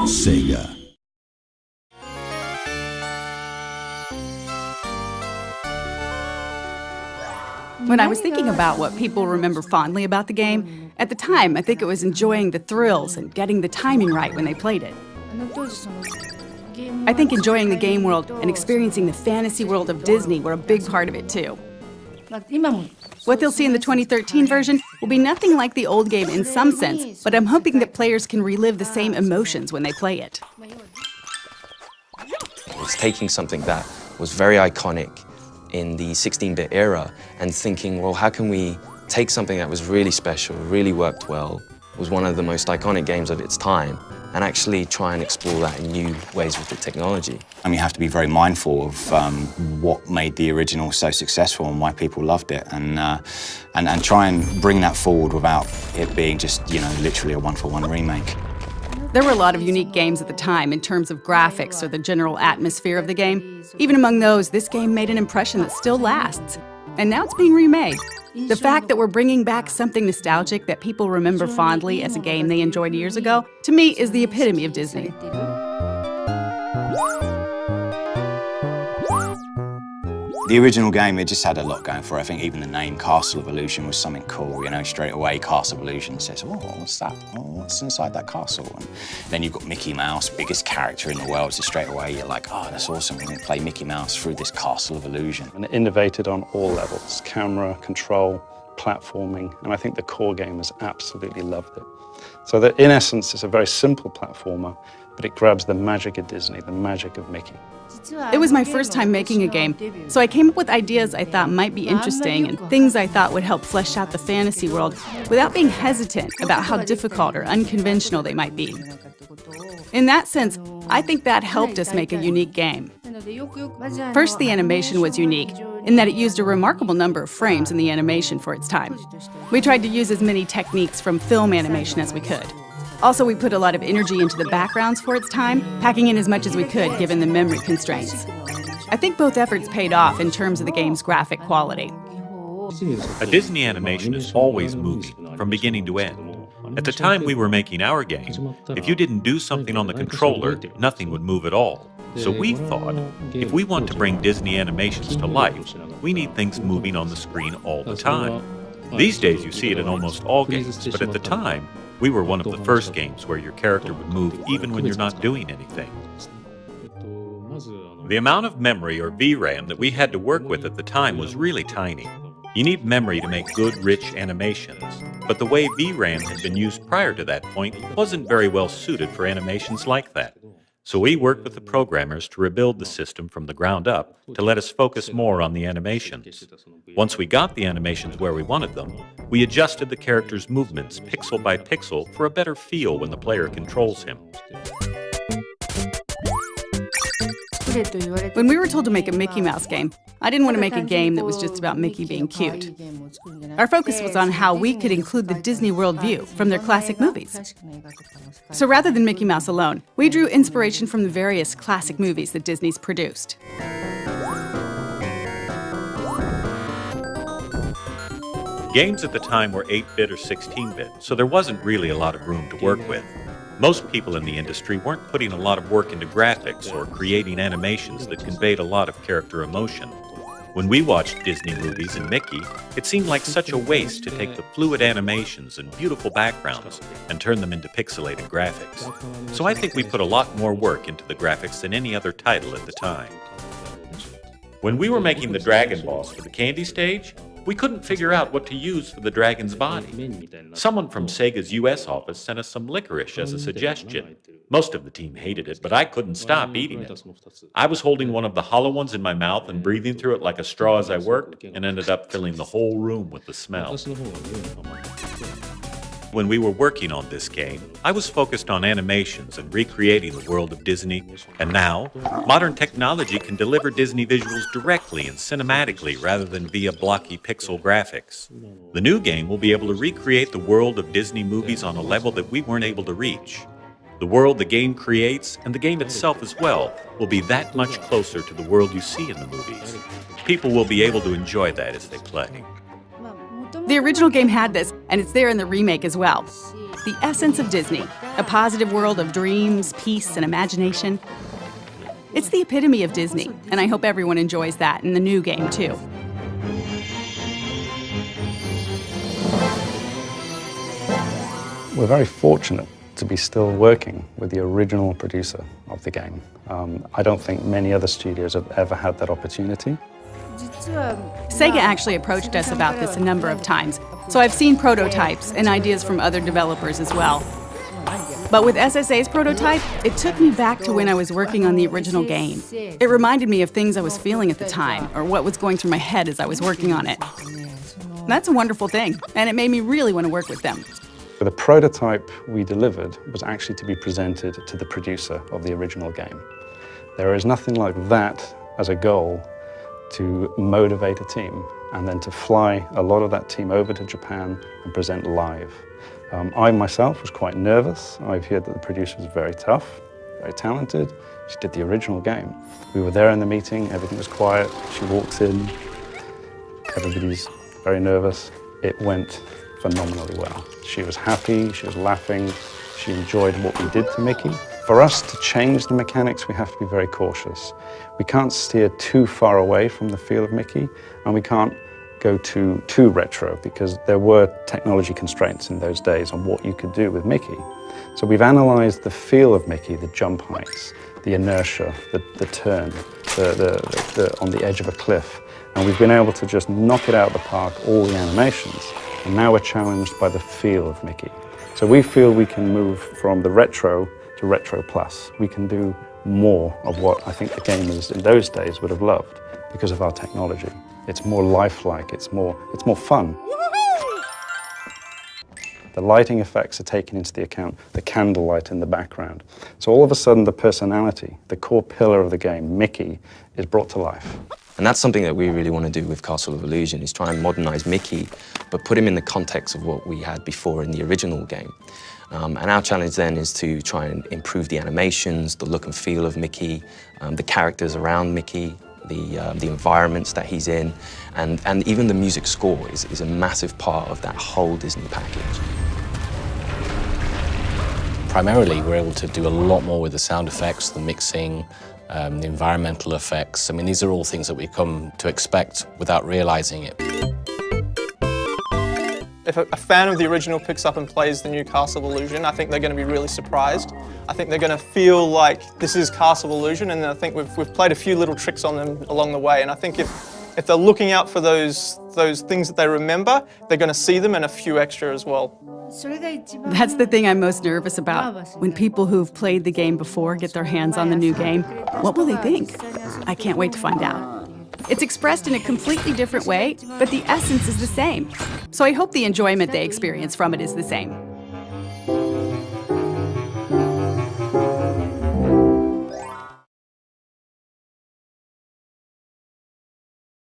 Sega. When I was thinking about what people remember fondly about the game, at the time I think it was enjoying the thrills and getting the timing right when they played it. I think enjoying the game world and experiencing the fantasy world of Disney were a big part of it too. What they'll see in the 2013 version will be nothing like the old game in some sense, but I'm hoping that players can relive the same emotions when they play it. It's taking something that was very iconic in the 16-bit era and thinking, well, how can we take something that was really special, really worked well, was one of the most iconic games of its time, and actually try and explore that in new ways with the technology. You have to be very mindful of what made the original so successful and why people loved it, and try and bring that forward without it being just, literally a one-for-one remake. There were a lot of unique games at the time in terms of graphics or the general atmosphere of the game. Even among those, this game made an impression that still lasts. And now it's being remade. The fact that we're bringing back something nostalgic that people remember fondly as a game they enjoyed years ago, to me, is the epitome of Disney. The original game, it just had a lot going for it. I think even the name Castle of Illusion was something cool, straight away Castle of Illusion says, oh, what's that? Oh, what's inside that castle? And then you've got Mickey Mouse, biggest character in the world, so straight away you're like, oh, that's awesome, we're gonna play Mickey Mouse through this Castle of Illusion. And it innovated on all levels, camera, control, platforming, and I think the core gamers absolutely loved it. So that in essence, it's a very simple platformer, but it grabs the magic of Disney, the magic of Mickey. It was my first time making a game, so I came up with ideas I thought might be interesting and things I thought would help flesh out the fantasy world without being hesitant about how difficult or unconventional they might be. In that sense, I think that helped us make a unique game. First, the animation was unique, in that it used a remarkable number of frames in the animation for its time. We tried to use as many techniques from film animation as we could. Also, we put a lot of energy into the backgrounds for its time, packing in as much as we could given the memory constraints. I think both efforts paid off in terms of the game's graphic quality. A Disney animation is always moving, from beginning to end. At the time we were making our game, if you didn't do something on the controller, nothing would move at all. So we thought, if we want to bring Disney animations to life, we need things moving on the screen all the time. These days you see it in almost all games, but at the time, we were one of the first games where your character would move even when you're not doing anything. The amount of memory, or VRAM, that we had to work with at the time was really tiny. You need memory to make good, rich animations, but the way VRAM had been used prior to that point wasn't very well suited for animations like that. So we worked with the programmers to rebuild the system from the ground up to let us focus more on the animations. Once we got the animations where we wanted them, we adjusted the character's movements pixel by pixel for a better feel when the player controls him. When we were told to make a Mickey Mouse game, I didn't want to make a game that was just about Mickey being cute. Our focus was on how we could include the Disney World view from their classic movies. So rather than Mickey Mouse alone, we drew inspiration from the various classic movies that Disney's produced. Games at the time were 8-bit or 16-bit, so there wasn't really a lot of room to work with. Most people in the industry weren't putting a lot of work into graphics or creating animations that conveyed a lot of character emotion. When we watched Disney movies and Mickey, it seemed like such a waste to take the fluid animations and beautiful backgrounds and turn them into pixelated graphics. So I think we put a lot more work into the graphics than any other title at the time. When we were making the Dragon Boss for the Candy stage, we couldn't figure out what to use for the dragon's body. Someone from Sega's US office sent us some licorice as a suggestion. Most of the team hated it, but I couldn't stop eating it. I was holding one of the hollow ones in my mouth and breathing through it like a straw as I worked, and ended up filling the whole room with the smell. When we were working on this game, I was focused on animations and recreating the world of Disney, and now, modern technology can deliver Disney visuals directly and cinematically rather than via blocky pixel graphics. The new game will be able to recreate the world of Disney movies on a level that we weren't able to reach. The world the game creates, and the game itself as well, will be that much closer to the world you see in the movies. People will be able to enjoy that as they play. The original game had this, and it's there in the remake as well. the essence of Disney, a positive world of dreams, peace, and imagination. It's the epitome of Disney, and I hope everyone enjoys that in the new game, too. We're very fortunate to be still working with the original producer of the game. I don't think many other studios have ever had that opportunity. Sega actually approached us about this a number of times, so I've seen prototypes and ideas from other developers as well. But with SSA's prototype, it took me back to when I was working on the original game. It reminded me of things I was feeling at the time, or what was going through my head as I was working on it. That's a wonderful thing, and it made me really want to work with them. The prototype we delivered was actually to be presented to the producer of the original game. There is nothing like that as a goal to motivate a team and then to fly a lot of that team over to Japan and present live. I myself was quite nervous. I've heard that the producer was very tough, very talented. She did the original game. We were there in the meeting, everything was quiet. She walks in, everybody's very nervous. It went phenomenally well. She was happy, she was laughing, she enjoyed what we did to Mickey. For us to change the mechanics, we have to be very cautious. We can't steer too far away from the feel of Mickey, and we can't go too retro, because there were technology constraints in those days on what you could do with Mickey. So we've analyzed the feel of Mickey, the jump heights, the inertia, the turn, on the edge of a cliff, and we've been able to just knock it out of the park, all the animations. And now we're challenged by the feel of Mickey. So we feel we can move from the retro to retro plus. We can do more of what I think the gamers in those days would have loved because of our technology. It's more lifelike, it's more fun. The lighting effects are taken into the account, the candlelight in the background. So all of a sudden the personality, the core pillar of the game, Mickey, is brought to life. And that's something that we really want to do with Castle of Illusion, is try and modernize Mickey, but put him in the context of what we had before in the original game. And our challenge then is to try and improve the animations, the look and feel of Mickey, the characters around Mickey, the environments that he's in, and even the music score is a massive part of that whole Disney package. Primarily, we're able to do a lot more with the sound effects, the mixing, the environmental effects. I mean, these are all things that we come to expect without realizing it. If a fan of the original picks up and plays the new Castle of Illusion, I think they're going to be really surprised. I think they're going to feel like this is Castle of Illusion, and I think we've played a few little tricks on them along the way. And I think if they're looking out for those things that they remember, they're going to see them and a few extra as well. That's the thing I'm most nervous about. When people who've played the game before get their hands on the new game, what will they think? I can't wait to find out. It's expressed in a completely different way, but the essence is the same. So I hope the enjoyment they experience from it is the same.